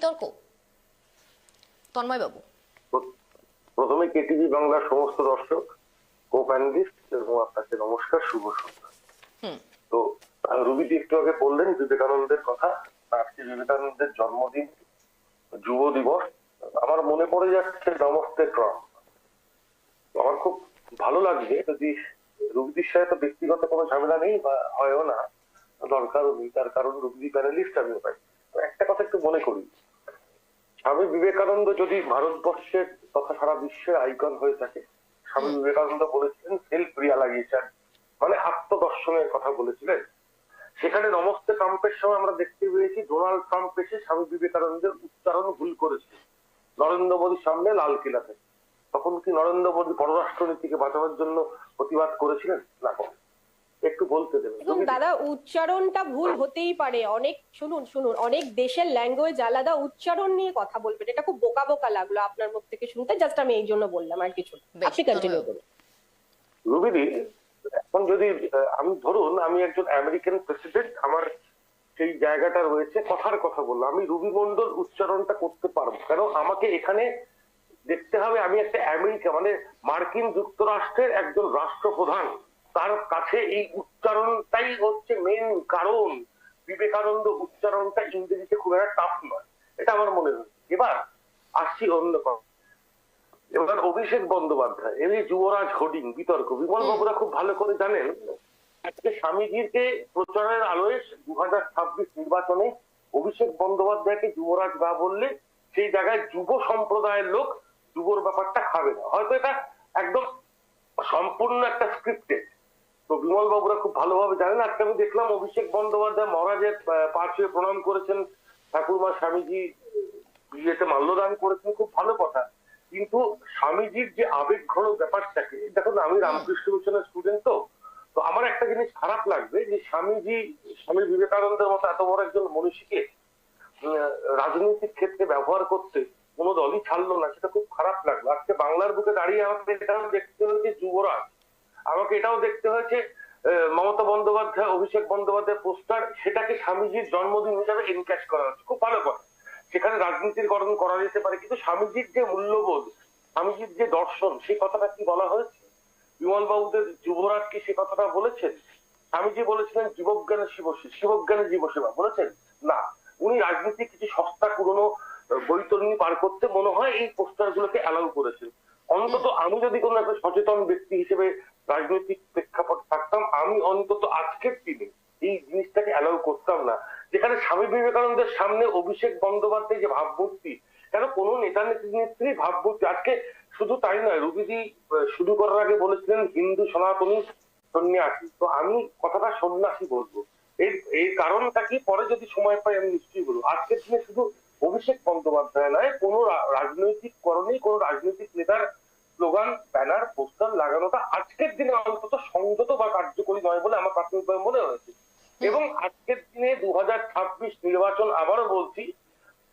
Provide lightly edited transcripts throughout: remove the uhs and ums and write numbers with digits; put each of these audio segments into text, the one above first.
বিতর্ক। তন্ময় বাবু, প্রথমে কেটিভি বাংলার সমস্ত দর্শক, কো প্যানেলিস্ট এবং আপনাকে নমস্কার, শুভ সন্ধ্যা। তো রুবিদি একটু আগে বললেন বিবেকানন্দের কথা। আজকে বিবেকানন্দের জন্মদিন, যুব দিবস। আমার মনে পড়ে যাচ্ছে নমস্তে ট্রাম্প। আমার খুব ভালো লাগবে যদি রুবিদির সাথে তো ব্যক্তিগত কোনো ঝামেলা নেই বা হয়ও না, দরকারও নেই, তার কারণ রুবিদি প্যানেলিস্ট আমিও পাই। একটা কথা একটু মনে করি, স্বামী বিবেকানন্দ যদি ভারতবর্ষের তথা সারা বিশ্বের আইকন হয়ে থাকে, স্বামী বিবেকানন্দ বলেছিলেন সেলফ রিয়ালাইজেশন, মানে আত্মদর্শনের কথা বলেছিলেন। সেখানে নমস্তে ট্রাম্পের সময় আমরা দেখতে পেয়েছি ডোনাল্ড ট্রাম্প এসে স্বামী বিবেকানন্দের উচ্চারণ ভুল করেছে নরেন্দ্র মোদীর সামনে লাল কিলাতে। তখন কি নরেন্দ্র মোদী পররাষ্ট্র নীতিকে বাঁচানোর জন্য প্রতিবাদ করেছিলেন? না, একটু বলতে দেবেন। দাদা, উচ্চারণটা ভুল হতেই পারে। অনেক শুনুন অনেক দেশের ল্যাঙ্গুয়েজ আলাদা, উচ্চারণ নিয়ে কথা বলবেন, এটা খুব বোকা বোকা লাগলো আপনার মুখ থেকে শুনতে। জাস্ট আমি এই জন্য বললাম, আর কিছু না। আপনি কন্টিনিউ করুন। রুবিদি, এখন যদি আমি ধরুন আমি একজন আমেরিকান প্রেসিডেন্ট, আমার সেই জায়গাটা রয়েছে, কথার কথা বললাম, আমি রুবি মন্ডল উচ্চারণটা করতে পারবো কেন? আমাকে এখানে দেখতে হবে আমি একটা আমেরিকা মানে মার্কিন যুক্তরাষ্ট্রের একজন রাষ্ট্রপ্রধান, তার কাছে এই উচ্চারণটাই হচ্ছে মেন কারণ। বিবেকানন্দ উচ্চারণটা ইংরেজিতে খুব একটা টাফ নয়, এটা আমার মনে হয়। এবার আসছি অন্য কথা। এবার অভিষেক বন্দ্যোপাধ্যায়, এই যুবরাজ হোর্ডিং বিতর্ক, বিমল বাবুরা খুব ভালো করে জানেন। আজকে স্বামীজিকে প্রচারের আলোয় 2026 নির্বাচনে অভিষেক বন্দ্যোপাধ্যায়কে যুবরাজ না বললে সেই জায়গায় যুব সম্প্রদায়ের লোক যুবর ব্যাপারটা খাবে না। হয়তো এটা একদম সম্পূর্ণ একটা স্ক্রিপ্টেড। তো বিমল বাবুরা খুব ভালোভাবে জানেন। আজকে আমি দেখলাম অভিষেক বন্দ্যোপাধ্যায় মহারাজের পা ছুঁয়ে প্রণাম করেছেন, ঠাকুরমা স্বামীজি বিয়েতে মাল্যদান করেছেন, খুব ভালো কথা। কিন্তু স্বামীজির যে আবেগ ঘন ব্যাপারটাকে, দেখুন আমি রামকৃষ্ণ মিশনের স্টুডেন্ট, তো আমার একটা জিনিস খারাপ লাগবে যে স্বামী বিবেকানন্দের মতো এত বড় একজন মনীষীকে রাজনৈতিক ক্ষেত্রে ব্যবহার করতে কোনো দলই ছাড়লো না, সেটা খুব খারাপ লাগলো। আজকে বাংলার বুকে দাঁড়িয়ে আমাকে এটাও দেখতে হয়েছে যুবরাজ, আমাকে এটাও দেখতে হয়েছে মমতা বন্দ্যোপাধ্যায়, অভিষেক বন্দ্যোপাধ্যায় পোস্টার, সেটাকে স্বামীজির জন্মদিন হিসাবে এনক্যাশ করা হচ্ছে, খুব ভালো কথা। সেখানে রাজনীতির করণ করা যেতে পারে, কিন্তু স্বামীজির যে মূল্যবোধ, স্বামীজির যে দর্শন, সেই কথাটা কি বলা হয়েছে? বিমল বাবুদের যুবরাজ কি সে কথাটা বলেছেন? স্বামীজি বলেছিলেন জীবজ্ঞানের শিবজ্ঞানের জীবসেবা, বলেছেন না। উনি রাজনীতি কিছু সস্তা পুরনো বৈতরণী পার করতে মনে হয় এই পোস্টার গুলোকে অ্যালাউ করেছেন। অন্তত আমি যদি কোনো একটা সচেতন ব্যক্তি হিসেবে রাজনৈতিক প্রেক্ষাপট থাকতাম, আমি অন্তত আজকের দিনে এই জিনিসটাকে অ্যালাউ করতাম না। যেখানে স্বামী বিবেকানন্দের সামনে অভিষেক বন্দ্যোপাধ্যায় যে ভাবমূর্তি, কেন কোনো নেতা নেত্রী ভাবমূর্তি, আজকে শুধু তাই নয়, রুবিদি শুরু করার আগে বলেছিলেন হিন্দু সনাতনী সন্ন্যাসী, তো আমি কথাটা সন্ন্যাসী বলবো। এর কারণটা কি পরে যদি সময় পাই আমি নিশ্চয়ই বলবো। আজকের দিনে শুধু অভিষেক বন্দ্যোপাধ্যায় নয়, কোনো রাজনৈতিক করণেই কোনো রাজনৈতিক নেতার স্লোগান, ব্যানার, পোস্টার লাগানোটা আজকের দিনে অন্তত সংযত বা কার্যকরী নয় বলে আমার প্রাথমিকভাবে মনে হয়েছে। এবং আজকের দিনে 2026 নির্বাচন, আবারও বলছি,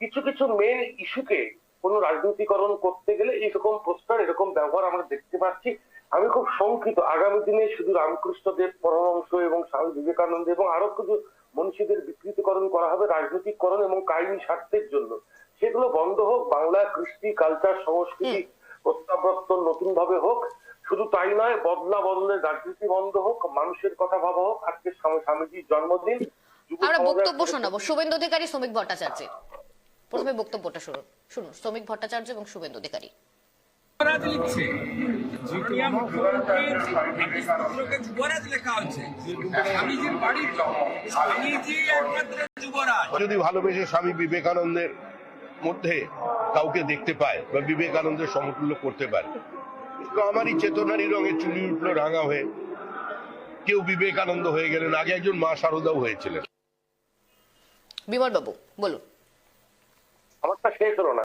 কিছু কিছু মেন ইস্যুকে কোন রাজনীতিকরণ করতে গেলে এরকম পোস্টার, এরকম ব্যবহার আমরা দেখতে পাচ্ছি। আমি খুব শঙ্কিত আগামী দিনে শুধু রামকৃষ্ণদেব পরমহংস এবং স্বামী বিবেকানন্দ এবং আরো কিছু মনীষীদের বিকৃতিকরণ করা হবে রাজনৈতিকরণ এবং কায়েমি স্বার্থের জন্য। সেগুলো বন্ধ হোক, বাংলা কৃষ্টি, কালচার, সংস্কৃতি প্রত্যাবর্তন নতুন ভাবে হোক। শুধু তাই নয়, বদলের রাজনীতি বন্ধ হোক, মানুষের কথা ভাবা হোক। আজকে স্বামীজির জন্মদিন। আমরা বক্তব্য শোনাবো শুভেন্দু অধিকারী, শ্রমিক ভট্টাচার্যের। প্রথমে বক্তব্যটা শুনুন শ্রমিক ভট্টাচার্য এবং শুভেন্দু অধিকারী। যদি ভালোবেসে স্বামী বিবেকানন্দের মধ্যে কাউকে দেখতে পায় বা বিবেকানন্দের সমতুল্য করতে পারে, তো আমারই চেতনারই রঙে চুলি উঠলো রাঙা হয়ে, কেউ বিবেকানন্দ হয়ে গেলেন, আগে একজন মা শারদাও হয়েছিলেন। বিমল বাবু বলুন। আমারটা শেষ হলো না।